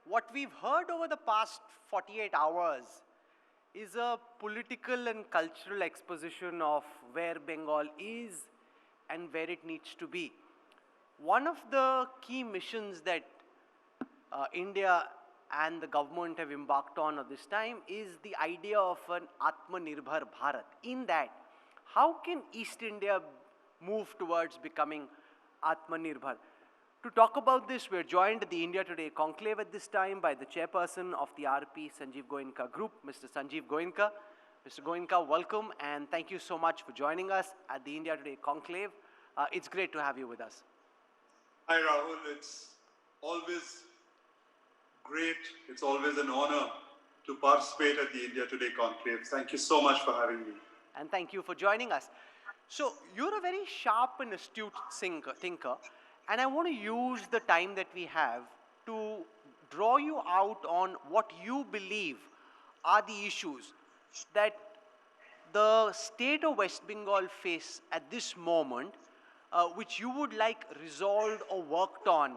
what we've heard over the past 48 hours is a political and cultural exposition of where Bengal is and where it needs to be. One of the key missions that India and the government have embarked on at this time is the idea of an Atmanirbhar Bharat. In that, how can East India move towards becoming Atmanirbhar? To talk about this, we're joined at the India Today conclave at this time by the chairperson of the RP Sanjeev Goenka Group, Mr. Sanjeev Goenka. Mr. Goenka, welcome and thank you so much for joining us at the India Today conclave. It's great to have you with us. Hi Rahul, it's always great, it's always an honor to participate at the India Today conclave. Thank you so much for having me. And thank you for joining us. So, you're a very sharp and astute thinker, and I want to use the time that we have to draw you out on what you believe are the issues that the state of West Bengal face at this moment, which you would like resolved or worked on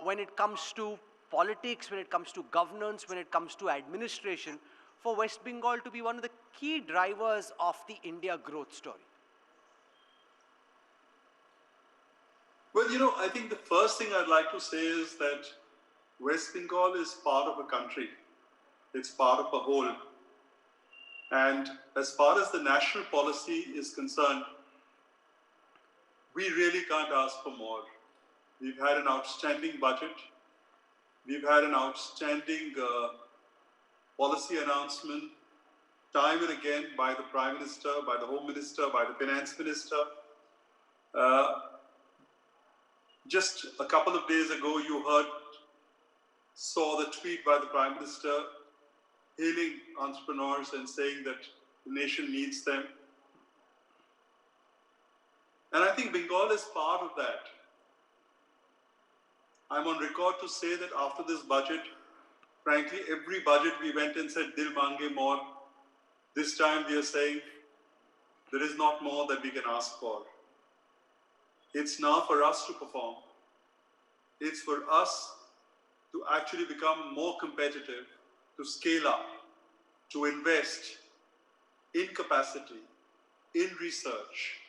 when it comes to politics, when it comes to governance, when it comes to administration, for West Bengal to be one of the key drivers of the India growth story? Well, I think the first thing I'd like to say is that West Bengal is part of a country. It's part of a whole. And as far as the national policy is concerned, we really can't ask for more. We've had an outstanding budget. We've had an outstanding policy announcement time and again by the Prime Minister, by the Home Minister, by the Finance Minister. Just a couple of days ago, you saw the tweet by the Prime Minister hailing entrepreneurs and saying that the nation needs them. And I think Bengal is part of that. I'm on record to say that after this budget, frankly, every budget we went and said, Dil mange more. This time we are saying, there is not more that we can ask for. It's now for us to perform. It's for us to actually become more competitive, to scale up, to invest in capacity, in research,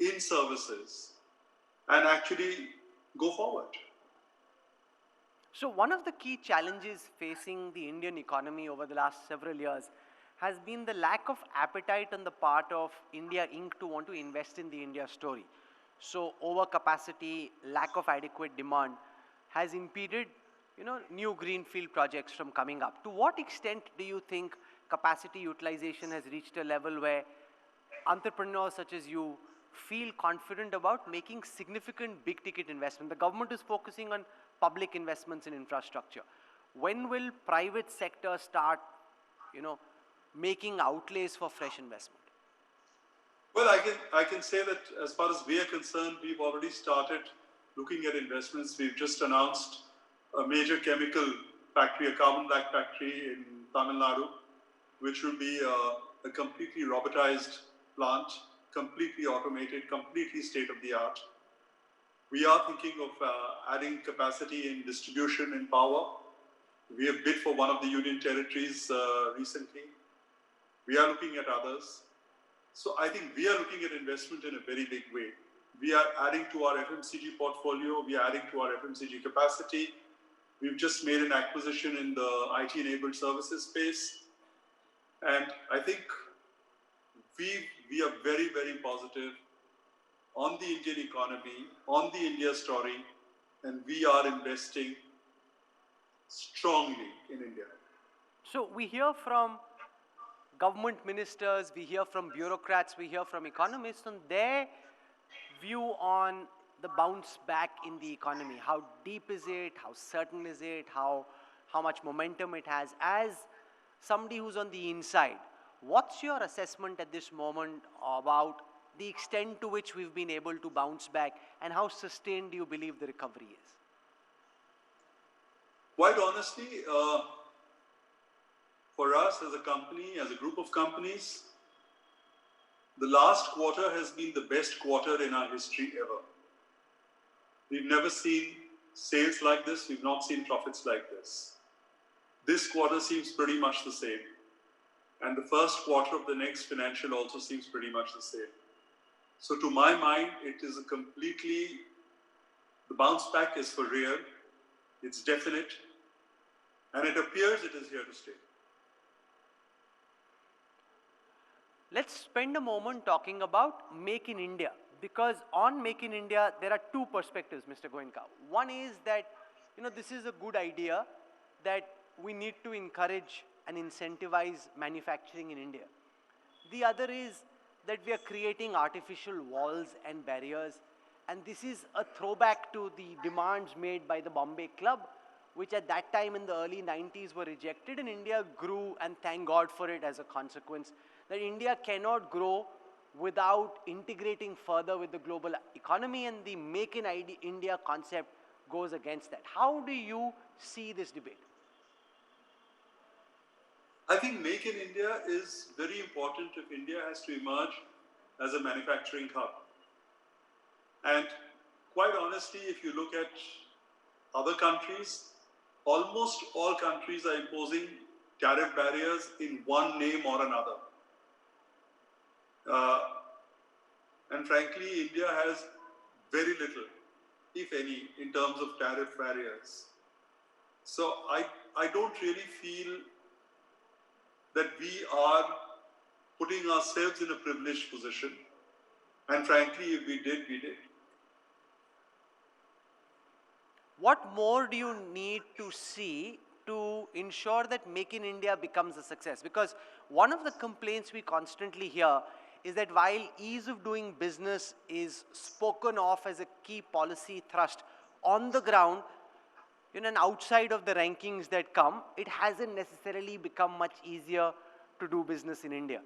in services, and actually go forward. So one of the key challenges facing the Indian economy over the last several years has been the lack of appetite on the part of India Inc. to want to invest in the India story. So overcapacity, lack of adequate demand has impeded, new greenfield projects from coming up. To what extent do you think capacity utilization has reached a level where entrepreneurs such as you feel confident about making significant big ticket investment? The government is focusing on public investments in infrastructure. When will private sector start, making outlays for fresh investment? Well, I can say that as far as we are concerned, we've already started looking at investments. We've just announced a major chemical factory, a carbon black factory in Tamil Nadu, which will be a completely robotized plant, completely automated, completely state-of-the-art. We are thinking of adding capacity in distribution and power. We have bid for one of the union territories recently. We are looking at others. So I think we are looking at investment in a very big way. We are adding to our FMCG portfolio. We are adding to our FMCG capacity. We've just made an acquisition in the IT-enabled services space. And I think we are very, very positive on the Indian economy, on the India story, and we are investing strongly in India. So we hear from government ministers, we hear from bureaucrats, we hear from economists on their view on the bounce back in the economy. How deep is it? How certain is it? How much momentum it has? As somebody who's on the inside, what's your assessment at this moment about the extent to which we've been able to bounce back, and how sustained do you believe the recovery is? Quite honestly, for us as a company, as a group of companies, the last quarter has been the best quarter in our history ever. We've never seen sales like this. We've not seen profits like this. This quarter seems pretty much the same. And the first quarter of the next financial also seems pretty much the same. So to my mind, it is a completely, the bounce back is for real. It's definite. And it appears it is here to stay. Let's spend a moment talking about Make in India, because on Make in India, there are two perspectives, Mr. Goenka. One is that, this is a good idea, that we need to encourage and incentivize manufacturing in India. The other is that we are creating artificial walls and barriers, and this is a throwback to the demands made by the Bombay Club, which at that time in the early 90s were rejected, and India grew, and thank God for it as a consequence. That India cannot grow without integrating further with the global economy, and the Make in India concept goes against that. How do you see this debate? I think Make in India is very important if India has to emerge as a manufacturing hub. And quite honestly, if you look at other countries, almost all countries are imposing tariff barriers in one name or another. And frankly, India has very little, if any, in terms of tariff barriers. So I don't really feel that we are putting ourselves in a privileged position. And frankly, if we did, we did. What more do you need to see to ensure that Make in India becomes a success? Because one of the complaints we constantly hear is that while ease of doing business is spoken of as a key policy thrust, on the ground, and outside of the rankings that come, it hasn't necessarily become much easier to do business in India.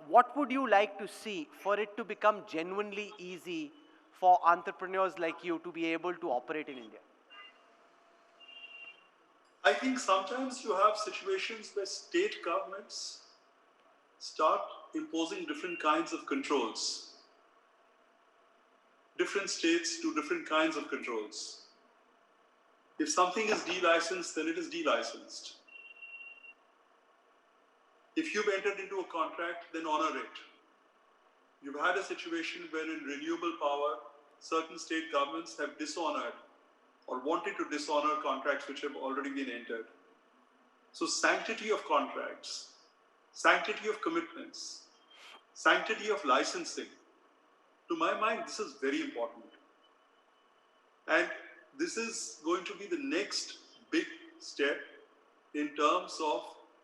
What would you like to see for it to become genuinely easy for entrepreneurs like you to be able to operate in India? I think sometimes you have situations where state governments start imposing different kinds of controls. Different states do different kinds of controls. If something is delicensed, then it is delicensed. If you've entered into a contract, then honor it. You've had a situation where in renewable power, certain state governments have dishonored or wanted to dishonor contracts which have already been entered. So sanctity of contracts, sanctity of commitments, sanctity of licensing, to my mind, this is very important. And this is going to be the next big step in terms of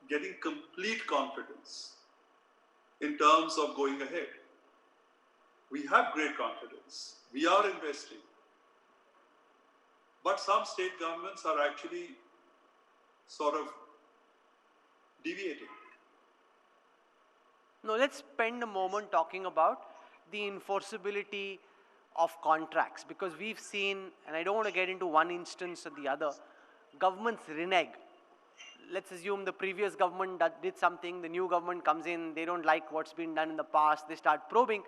getting complete confidence, in terms of going ahead. We have great confidence. We are investing. But some state governments are actually sort of deviating. Now let's spend a moment talking about the enforceability of contracts, because we've seen, and I don't want to get into one instance or the other, governments renege. Let's assume the previous government did something, the new government comes in, they don't like what's been done in the past, they start probing,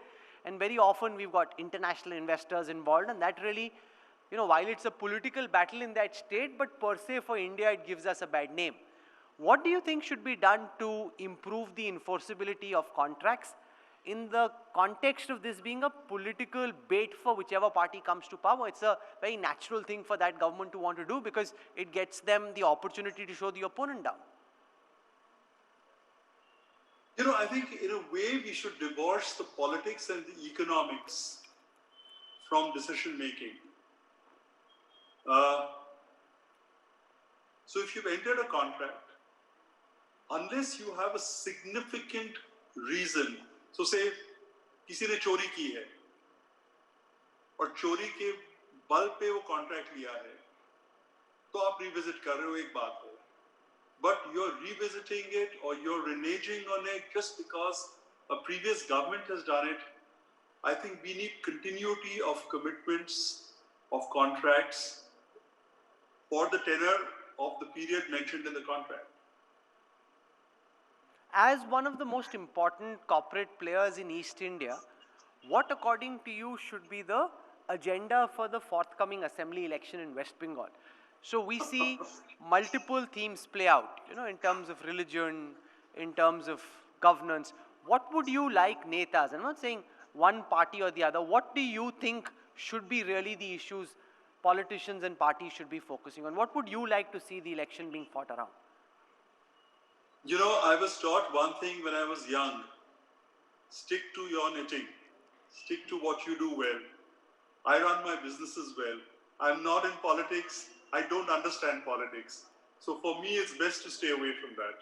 and very often we've got international investors involved, and that really, while it's a political battle in that state, but per se for India it gives us a bad name. What do you think should be done to improve the enforceability of contracts in the context of this being a political bait for whichever party comes to power? It's a very natural thing for that government to want to do, because it gets them the opportunity to show the opponent down. I think in a way we should divorce the politics and the economics from decision making. So if you've entered a contract, unless you have a significant reason, so say किसी ने चोरी की है और चोरी के बल पे वो कॉन्ट्रैक्ट लिया है, तो आप रिविजिट कर रहे हो, एक बात है. But you're revisiting it or you're reneging on it just because a previous government has done it. I think we need continuity of commitments, of contracts for the tenure of the period mentioned in the contract. As one of the most important corporate players in East India, what according to you should be the agenda for the forthcoming assembly election in West Bengal. So we see multiple themes play out, in terms of religion, in terms of governance. What would you like netas? I'm not saying one party or the other. What do you think should be really the issues politicians and parties should be focusing on? What would you like to see the election being fought around? I was taught one thing when I was young. Stick to your knitting. Stick to what you do well. I run my businesses well. I'm not in politics. I don't understand politics. So for me, it's best to stay away from that.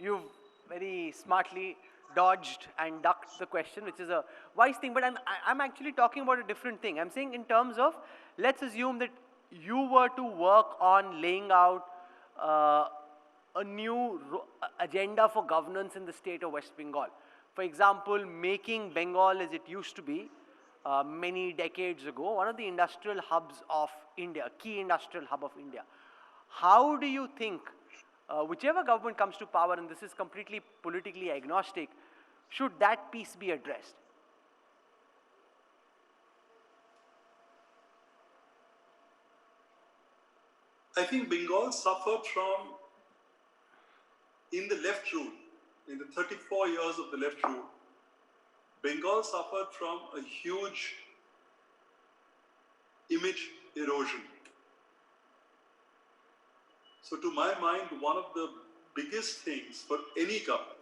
You've very smartly dodged and ducked the question, which is a wise thing. But I'm actually talking about a different thing. I'm saying in terms of, let's assume that you were to work on laying out a new agenda for governance in the state of West Bengal. For example, making Bengal as it used to be many decades ago, one of the industrial hubs of India, key industrial hub of India. How do you think, whichever government comes to power, and this is completely politically agnostic, should that piece be addressed? I think Bengal suffered from, in the left rule, in the 34 years of the left rule, Bengal suffered from a huge image erosion. So to my mind, one of the biggest things for any government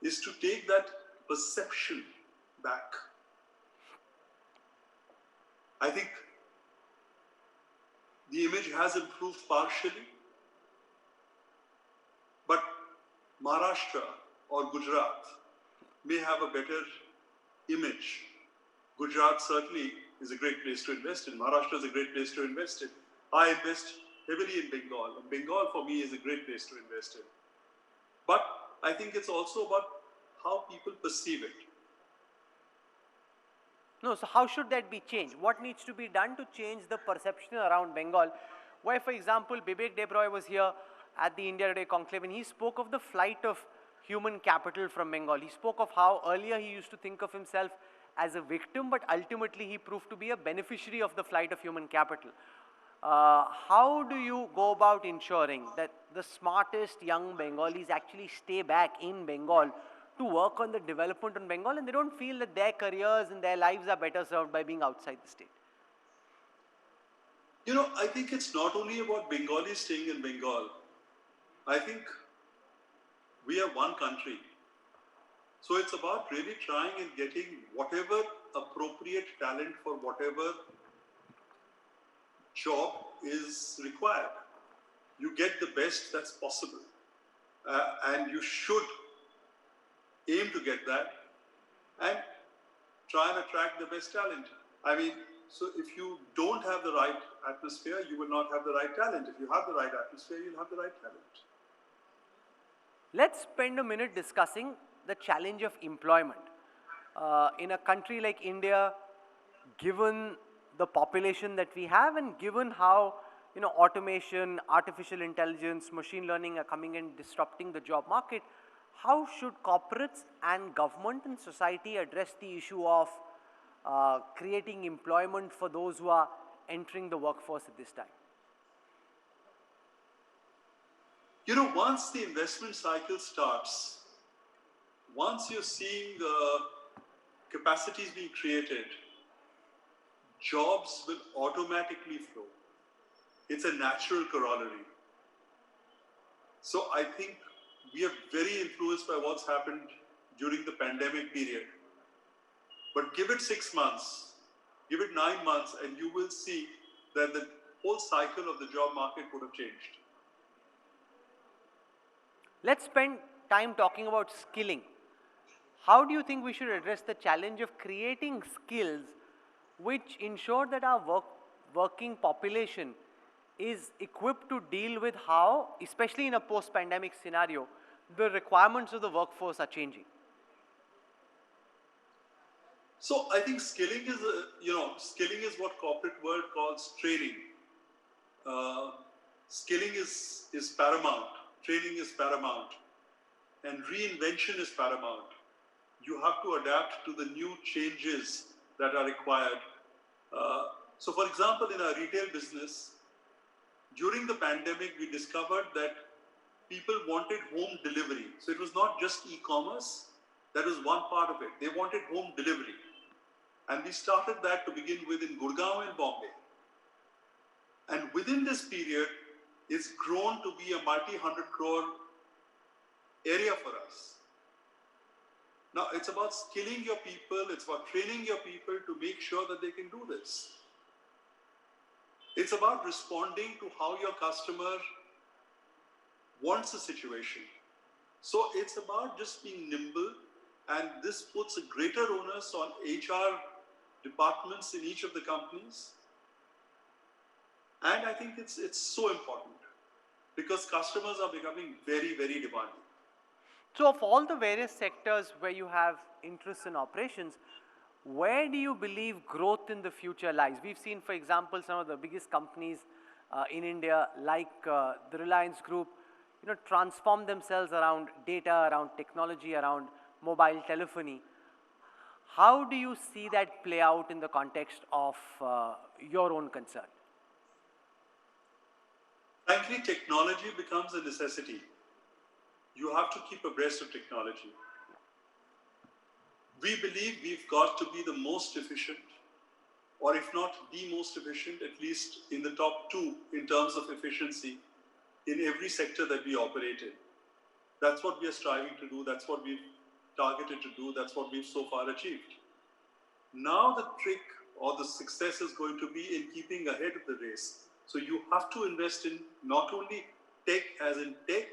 is to take that perception back. I think the image has improved partially, but Maharashtra or Gujarat may have a better image. Gujarat certainly is a great place to invest in. Maharashtra is a great place to invest in. I invest heavily in Bengal, and Bengal for me is a great place to invest in. But I think it's also about how people perceive it. No, so how should that be changed? What needs to be done to change the perception around Bengal? Why, for example, Bibek Debroy was here at the India Today conclave and he spoke of the flight of human capital from Bengal. He spoke of how earlier he used to think of himself as a victim, but ultimately he proved to be a beneficiary of the flight of human capital. How do you go about ensuring that the smartest young Bengalis actually stay back in Bengal to work on the development in Bengal and they don't feel that their careers and their lives are better served by being outside the state? I think it's not only about Bengalis staying in Bengal. I think we are one country. So it's about really trying and getting whatever appropriate talent for whatever job is required. You get the best that's possible. And you should aim to get that and try and attract the best talent. I mean, so if you don't have the right atmosphere, you will not have the right talent. If you have the right atmosphere, you'll have the right talent. Let's spend a minute discussing the challenge of employment. In a country like India, given the population that we have and given how automation, artificial intelligence, machine learning are coming and disrupting the job market, how should corporates and government and society address the issue of creating employment for those who are entering the workforce at this time? Once the investment cycle starts, once you're seeing capacities being created, jobs will automatically flow. It's a natural corollary. So I think we are very influenced by what's happened during the pandemic period. But give it 6 months, give it 9 months, and you will see that the whole cycle of the job market would have changed. Let's spend time talking about skilling. How do you think we should address the challenge of creating skills which ensure that our working population is equipped to deal with how, especially in a post-pandemic scenario, the requirements of the workforce are changing? So I think skilling is what corporate world calls training. Skilling is paramount. Training is paramount. And reinvention is paramount. you have to adapt to the new changes that are required. So for example, in our retail business, during the pandemic, we discovered that people wanted home delivery. So it was not just e-commerce, that was one part of it. They wanted home delivery. And we started that to begin with in Gurgaon and Bombay. And within this period, it's grown to be a multi-hundred crore area for us. Now, it's about skilling your people, it's about training your people to make sure that they can do this. It's about responding to how your customer wants a situation. So it's about just being nimble, and this puts a greater onus on HR departments in each of the companies. And I think it's so important because customers are becoming very, very demanding. So of all the various sectors where you have interests in operations, where do you believe growth in the future lies? We've seen, for example, some of the biggest companies in India, like the Reliance Group, transform themselves around data, around technology, around mobile telephony. How do you see that play out in the context of your own concern? Frankly, technology becomes a necessity. You have to keep abreast of technology. We believe we've got to be the most efficient, or if not the most efficient, at least in the top two in terms of efficiency in every sector that we operate in. That's what we are striving to do. That's what we've targeted to do. That's what we've so far achieved. Now the trick or the success is going to be in keeping ahead of the race. So you have to invest in not only tech as in tech,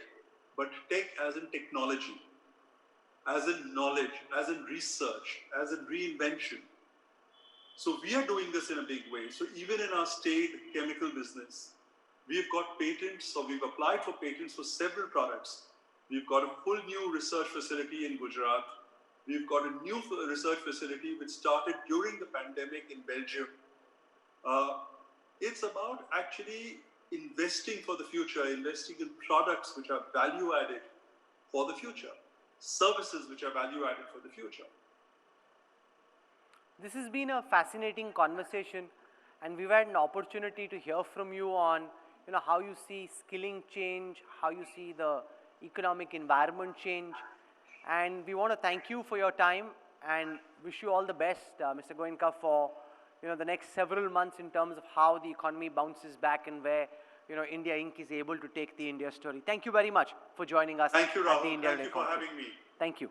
but tech as in technology, as in knowledge, as in research, as in reinvention. So we are doing this in a big way. So even in our staid chemical business, we've got patents, or we've applied for patents for several products. We've got a full new research facility in Gujarat. We've got a new research facility which started during the pandemic in Belgium. It's about actually investing for the future, investing in products which are value added for the future, services which are value added for the future. This has been a fascinating conversation, and we've had an opportunity to hear from you on how you see skilling change, how you see the economic environment change. And we want to thank you for your time and wish you all the best, Mr. Goenka, for the next several months in terms of how the economy bounces back and where India Inc. is able to take the India story. Thank you very much for joining us. Thank you, Rahul. At the India Thank you for having me. Thank you.